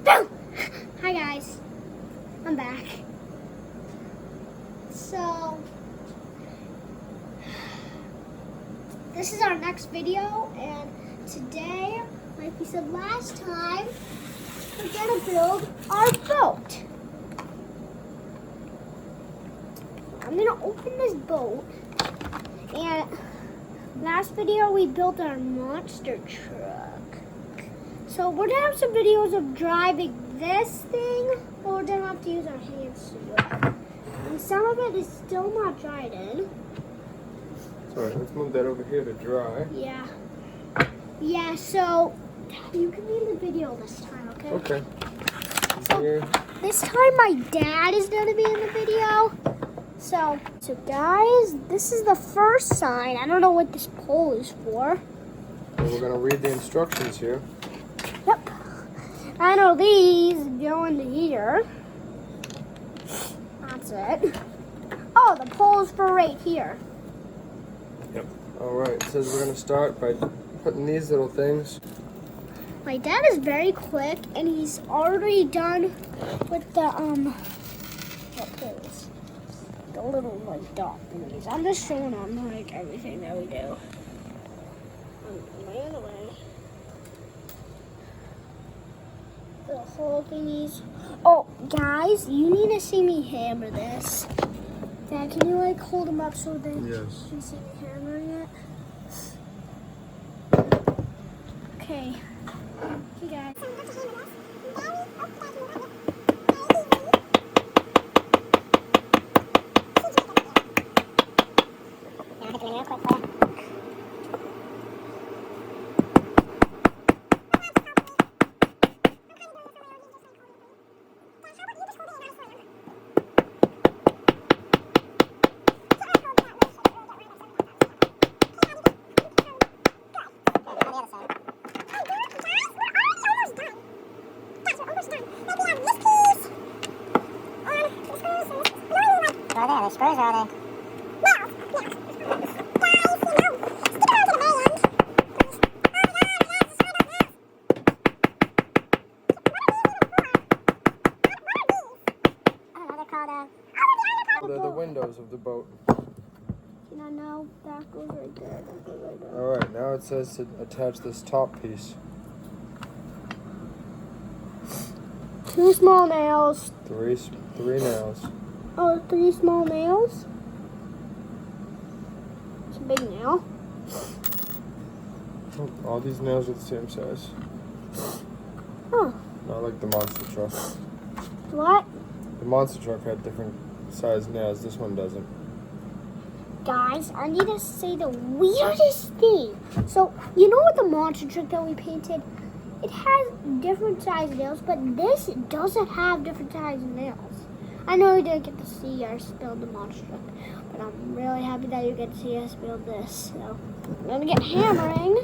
Boom! Hi guys, I'm back. So, this is our next video, and today, like we said last time, we're gonna build our boat. I'm gonna open this boat, and last video we built our monster truck. So we're gonna have some videos of driving this thing, but we're gonna have to use our hands to do it. And some of it is still not dried in. Alright, let's move that over here to dry. Yeah. Yeah, so you can be in the video this time, okay? Okay. So Here. this time my dad is gonna be in the video. So guys, this is the first sign. I don't know what this pole is for. Well, we're gonna read the instructions here. Yep. I know these go into here. That's it. Oh, the pole is for right here. Yep. Alright, it says we're gonna start by putting these little things. My dad is very quick, and he's already done with the what poles? The little like dot thingies. I'm just showing them like everything that we do. By the way, the whole thingies. Oh, guys, you need to see me hammer this. Dad, can you like hold them up so they Yes. can see me hammering it? Okay. Okay, guys. Are they? The screws are they? They're the windows of the boat. No, that goes right there. That goes right there. Alright, now it says to attach this top piece. 2 small nails. Three nails. Oh, 3 small nails. It's a big nail. Oh, all these nails are the same size. Oh, Not like the monster truck. what? The monster truck had different size nails. This one doesn't. Guys, I need to say the weirdest thing. So, you know what the monster truck that we painted? It has different size nails, but this doesn't have different size nails. I know you didn't get to see us build the monster truck, but I'm really happy that you get to see us build this. So, I'm gonna get hammering.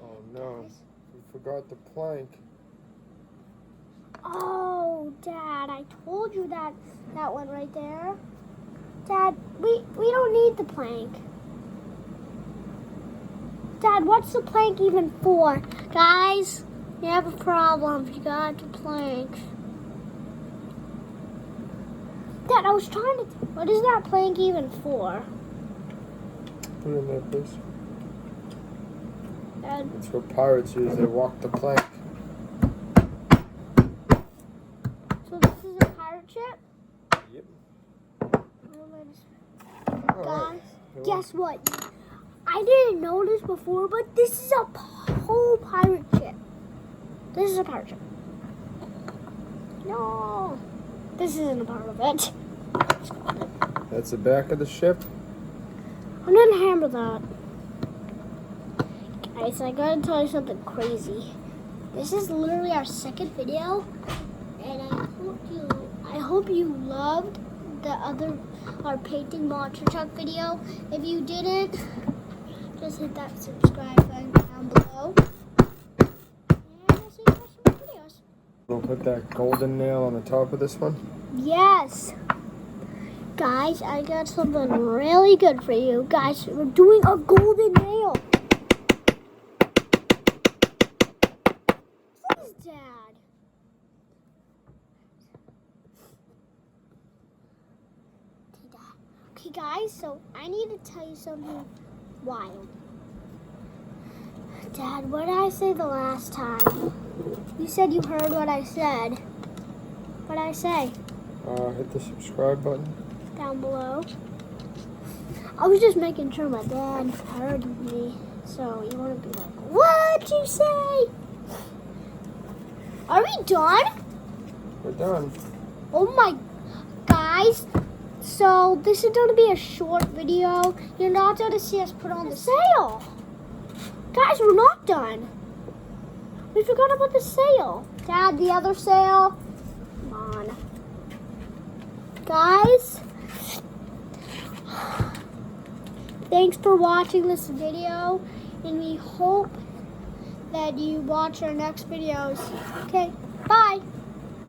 Oh no. We forgot the plank. Oh, Dad, I told you that one right there. Dad, we don't need the plank. Dad, what's the plank even for? Guys, you have a problem. You got the plank. Dad, I was trying to... What is that plank even for? Put it in there, please. Dad, It's what pirates use. They walk the plank. so this is a pirate ship? Yep. Guys, Alright. guess what? I didn't know this before, but this is a whole pirate ship. This is a pirate ship. No, this isn't a part of it. That's the back of the ship. I'm gonna hammer that. Guys, I gotta tell you something crazy. This is literally our second video, and I hope you loved the other our painting monster truck video. If you didn't, just hit that subscribe button down below. And I'll see you guys in more videos. We'll put that golden nail on the top of this one. Yes. Guys, I got something really good for you. Guys, we're doing a golden nail. Please, Dad. Okay, guys, so I need to tell you something wild. Dad, what did I say the last time? You said you heard what I said. What did I say? Hit the subscribe button. Down below. I was just making sure my dad heard me, so you want to be like, what'd you say? Are we done? We're done. Oh my, guys. So this is going to be a short video. You're not going to see us put on the sail. Guys, we're not done. We forgot about the sail. Dad, the other sail. Come on. Guys, thanks for watching this video, and we hope that you watch our next videos. Okay, bye.